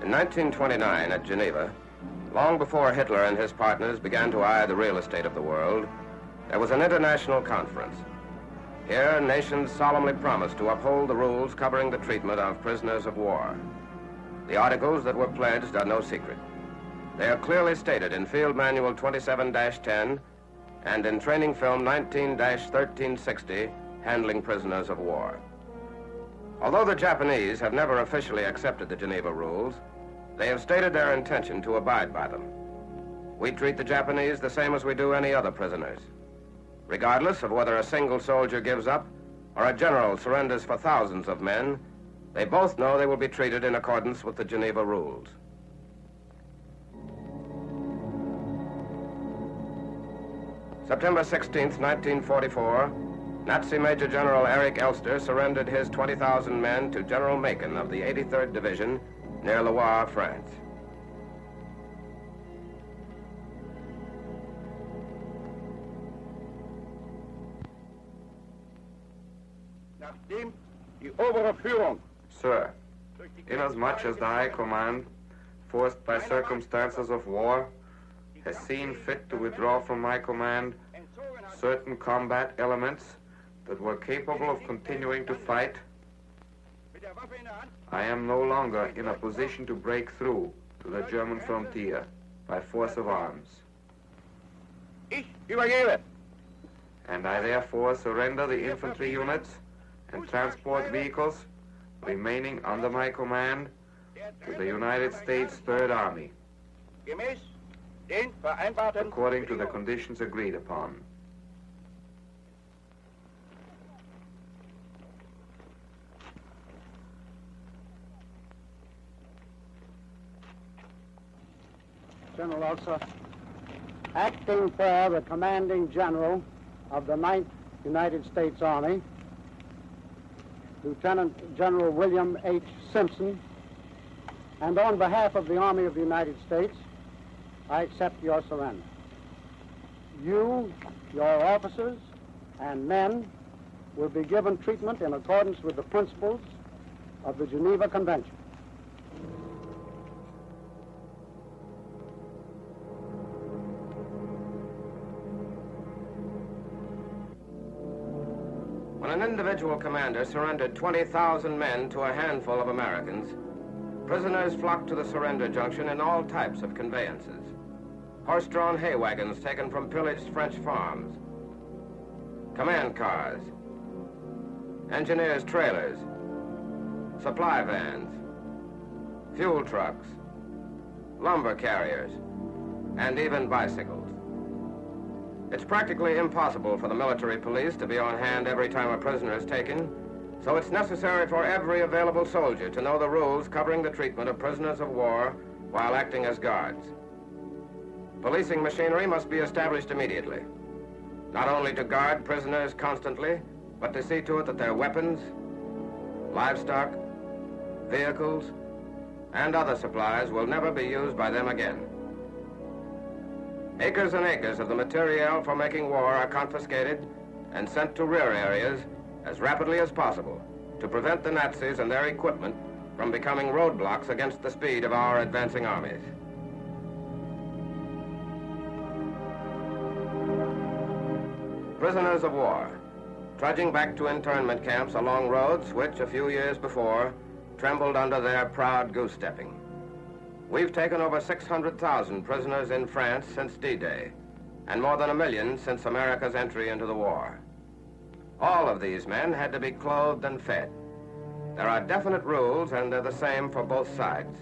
In 1929 at Geneva, long before Hitler and his partners began to eye the real estate of the world, there was an international conference. Here, nations solemnly promised to uphold the rules covering the treatment of prisoners of war. The articles that were pledged are no secret. They are clearly stated in Field Manual 27-10 and in Training Film 19-1360, Handling Prisoners of War. Although the Japanese have never officially accepted the Geneva rules, they have stated their intention to abide by them. We treat the Japanese the same as we do any other prisoners. Regardless of whether a single soldier gives up or a general surrenders for thousands of men, they both know they will be treated in accordance with the Geneva rules. September 16th, 1944, Nazi Major General Erich Elster surrendered his 20,000 men to General Macon of the 83rd Division near Loire, France. Sir, inasmuch as the High Command, forced by circumstances of war, has seen fit to withdraw from my command certain combat elements that were capable of continuing to fight, I am no longer in a position to break through to the German frontier by force of arms. And I therefore surrender the infantry units and transport vehicles remaining under my command to the United States Third Army, according to the conditions agreed upon. General Elster, acting for the commanding general of the 9th United States Army, Lieutenant General William H. Simpson, and on behalf of the Army of the United States, I accept your surrender. You, your officers, and men will be given treatment in accordance with the principles of the Geneva Convention. When an individual commander surrendered 20,000 men to a handful of Americans, prisoners flocked to the surrender junction in all types of conveyances. Horse-drawn hay wagons taken from pillaged French farms, command cars, engineers' trailers, supply vans, fuel trucks, lumber carriers, and even bicycles. It's practically impossible for the military police to be on hand every time a prisoner is taken, so it's necessary for every available soldier to know the rules covering the treatment of prisoners of war while acting as guards. Policing machinery must be established immediately, not only to guard prisoners constantly, but to see to it that their weapons, livestock, vehicles, and other supplies will never be used by them again. Acres and acres of the materiel for making war are confiscated and sent to rear areas as rapidly as possible to prevent the Nazis and their equipment from becoming roadblocks against the speed of our advancing armies. Prisoners of war, trudging back to internment camps along roads which, a few years before, trembled under their proud goose-stepping. We've taken over 600,000 prisoners in France since D-Day, and more than 1 million since America's entry into the war. All of these men had to be clothed and fed. There are definite rules, and they're the same for both sides.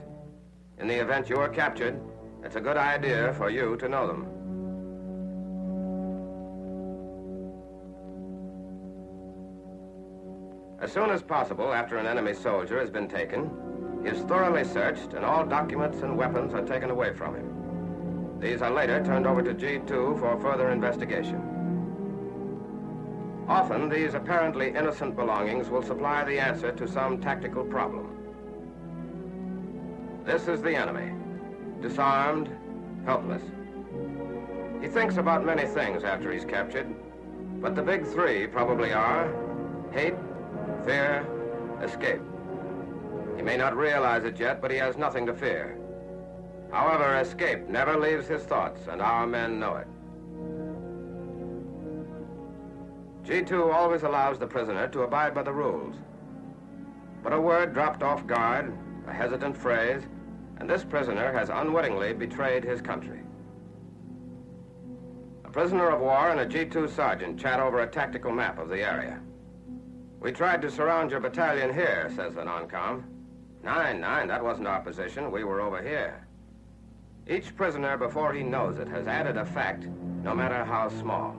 In the event you are captured, it's a good idea for you to know them. As soon as possible after an enemy soldier has been taken, he is thoroughly searched and all documents and weapons are taken away from him. These are later turned over to G2 for further investigation. Often, these apparently innocent belongings will supply the answer to some tactical problem. This is the enemy, disarmed, helpless. He thinks about many things after he's captured, but the big three probably are hate, fear, escape. He may not realize it yet, but he has nothing to fear. However, escape never leaves his thoughts, and our men know it. G2 always allows the prisoner to abide by the rules. But a word dropped off guard, a hesitant phrase, and this prisoner has unwittingly betrayed his country. A prisoner of war and a G2 sergeant chat over a tactical map of the area. "We tried to surround your battalion here," says the non-com. Nine, that wasn't our position. We were over here." Each prisoner, before he knows it, has added a fact, no matter how small.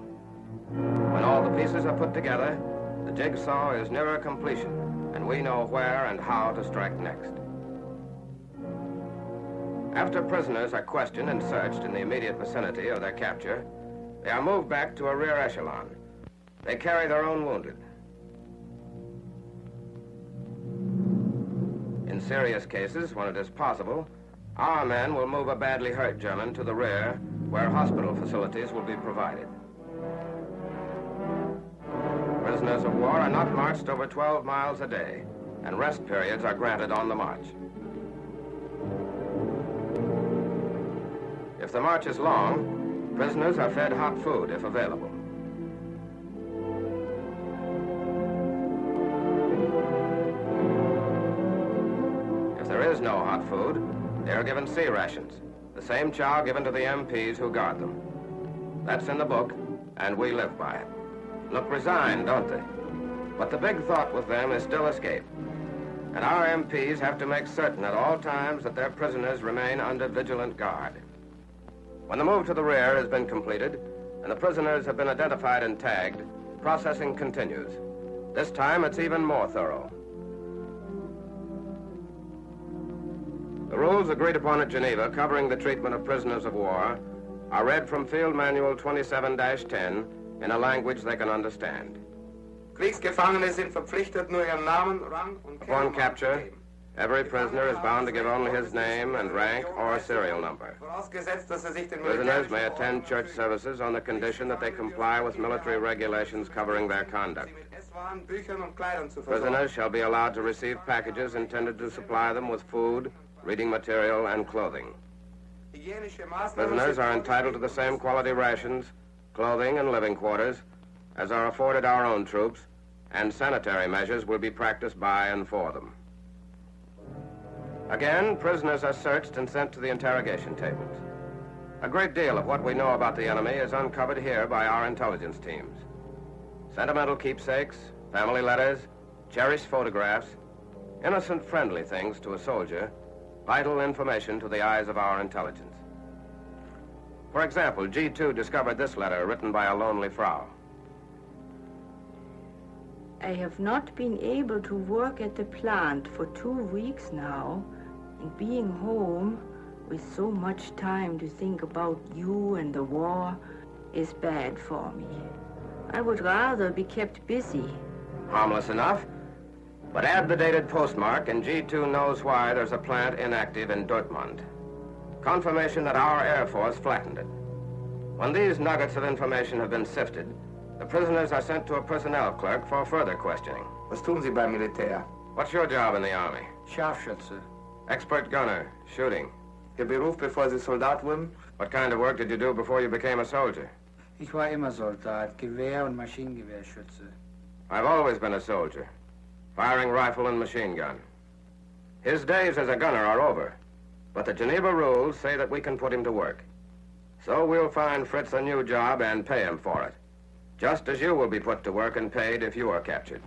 When all the pieces are put together, the jigsaw is nearer completion, and we know where and how to strike next. After prisoners are questioned and searched in the immediate vicinity of their capture, they are moved back to a rear echelon. They carry their own wounded. In serious cases, when it is possible, our men will move a badly hurt German to the rear, where hospital facilities will be provided. Prisoners of war are not marched over 12 miles a day, and rest periods are granted on the march. If the march is long, prisoners are fed hot food if available. If there is no hot food, they are given sea rations, the same chow given to the MPs who guard them. That's in the book, and we live by it. Look resigned, don't they? But the big thought with them is still escape. And our MPs have to make certain at all times that their prisoners remain under vigilant guard. When the move to the rear has been completed and the prisoners have been identified and tagged, processing continues. This time it's even more thorough. The rules agreed upon at Geneva covering the treatment of prisoners of war are read from Field Manual 27-10 in a language they can understand. Kriegsgefangene sind verpflichtet, nur ihren Namen, Rang und Upon capture, every prisoner is bound to give only his name and rank or serial number. Prisoners may attend church services on the condition that they comply with military regulations covering their conduct. Prisoners shall be allowed to receive packages intended to supply them with food, reading material, and clothing. Prisoners are entitled to the same quality rations, clothing, and living quarters as are afforded our own troops, and sanitary measures will be practiced by and for them. Again, prisoners are searched and sent to the interrogation tables. A great deal of what we know about the enemy is uncovered here by our intelligence teams. Sentimental keepsakes, family letters, cherished photographs, innocent friendly things to a soldier, vital information to the eyes of our intelligence. For example, G2 discovered this letter written by a lonely Frau. I have not been able to work at the plant for 2 weeks now, and being home with so much time to think about you and the war is bad for me. I would rather be kept busy. Harmless enough, but add the dated postmark and G2 knows why there's a plant inactive in Dortmund. Confirmation that our Air Force flattened it. When these nuggets of information have been sifted, the prisoners are sent to a personnel clerk for further questioning. Was tun Sie beim Militär? What's your job in the Army? Scharfschütze. Expert gunner, shooting. Ihr Beruf, bevor Sie Soldat wurden? What kind of work did you do before you became a soldier? Ich war immer Soldat, Gewehr- und Maschinengewehrschütze. I've always been a soldier, firing rifle and machine gun. His days as a gunner are over, but the Geneva rules say that we can put him to work. So we'll find Fritz a new job and pay him for it, just as you will be put to work and paid if you are captured.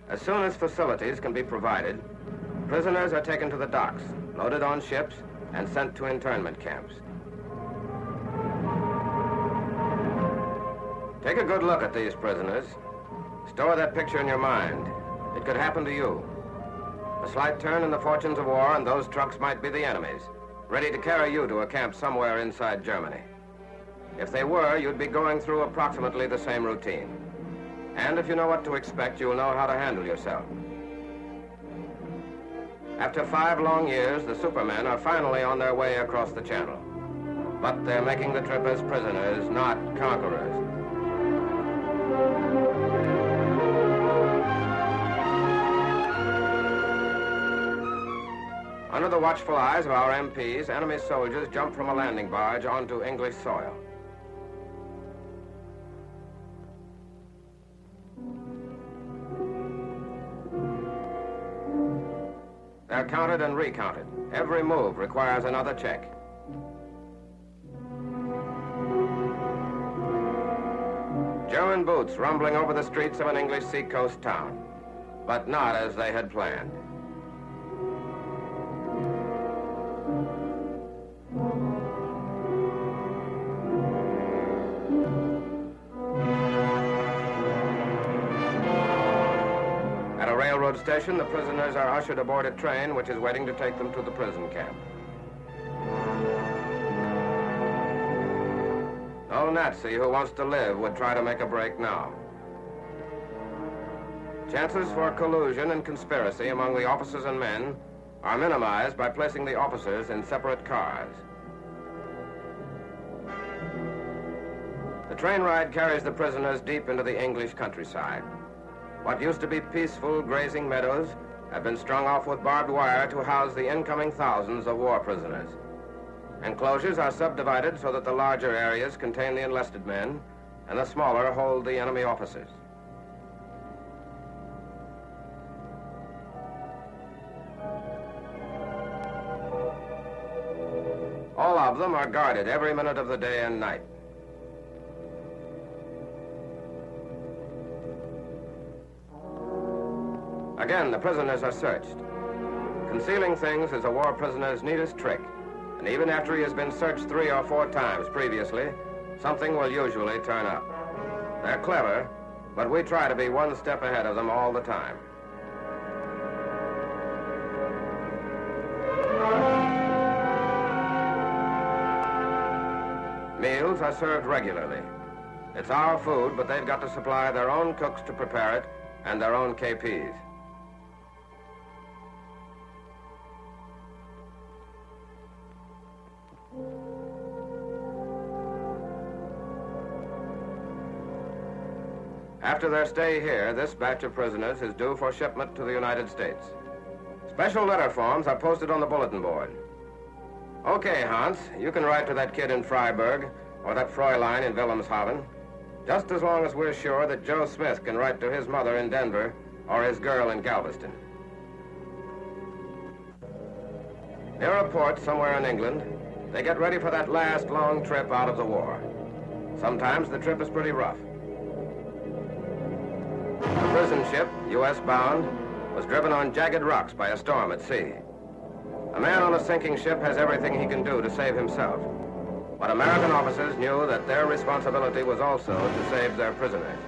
As soon as facilities can be provided, prisoners are taken to the docks, loaded on ships, and sent to internment camps. Take a good look at these prisoners. Store that picture in your mind. It could happen to you. A slight turn in the fortunes of war and those trucks might be the enemy's, ready to carry you to a camp somewhere inside Germany. If they were, you'd be going through approximately the same routine. And if you know what to expect, you'll know how to handle yourself. After 5 long years, the Supermen are finally on their way across the Channel. But they're making the trip as prisoners, not conquerors. Under the watchful eyes of our MPs, enemy soldiers jump from a landing barge onto English soil. They're counted and recounted. Every move requires another check. German boots rumbling over the streets of an English seacoast town, but not as they had planned. At a railroad station, the prisoners are ushered aboard a train which is waiting to take them to the prison camp. No Nazi who wants to live would try to make a break now. Chances for collusion and conspiracy among the officers and men are minimized by placing the officers in separate cars. The train ride carries the prisoners deep into the English countryside. What used to be peaceful grazing meadows have been strung off with barbed wire to house the incoming thousands of war prisoners. Enclosures are subdivided so that the larger areas contain the enlisted men and the smaller hold the enemy officers. All of them are guarded every minute of the day and night. Again, the prisoners are searched. Concealing things is a war prisoner's neatest trick, and even after he has been searched 3 or 4 times previously, something will usually turn up. They're clever, but we try to be one step ahead of them all the time. Meals are served regularly. It's our food, but they've got to supply their own cooks to prepare it and their own KPs. After their stay here, this batch of prisoners is due for shipment to the United States. Special letter forms are posted on the bulletin board. Okay, Hans, you can write to that kid in Freiburg or that Fräulein in Wilhelmshaven, just as long as we're sure that Joe Smith can write to his mother in Denver or his girl in Galveston. Near a port somewhere in England, they get ready for that last long trip out of the war. Sometimes the trip is pretty rough. The prison ship, U.S. bound, was driven on jagged rocks by a storm at sea. A man on a sinking ship has everything he can do to save himself. But American officers knew that their responsibility was also to save their prisoners.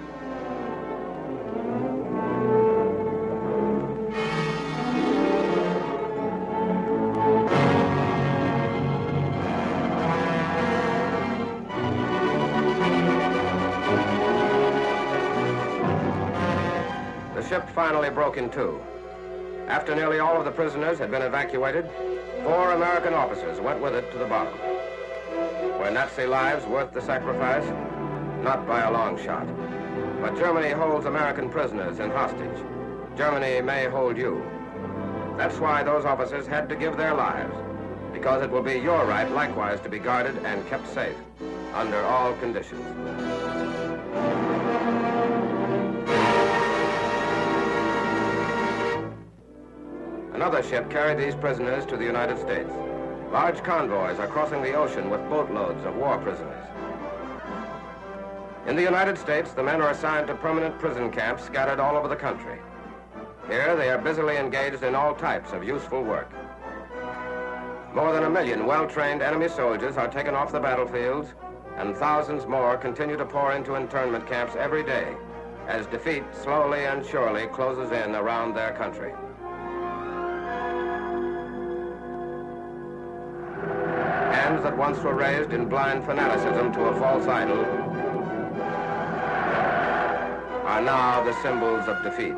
The ship finally broke in two. After nearly all of the prisoners had been evacuated, 4 American officers went with it to the bottom. Were Nazi lives worth the sacrifice? Not by a long shot. But Germany holds American prisoners in hostage. Germany may hold you. That's why those officers had to give their lives, because it will be your right likewise to be guarded and kept safe under all conditions. Another ship carried these prisoners to the United States. Large convoys are crossing the ocean with boatloads of war prisoners. In the United States, the men are assigned to permanent prison camps scattered all over the country. Here, they are busily engaged in all types of useful work. More than 1 million well-trained enemy soldiers are taken off the battlefields, and thousands more continue to pour into internment camps every day as defeat slowly and surely closes in around their country. Hands that once were raised in blind fanaticism to a false idol are now the symbols of defeat.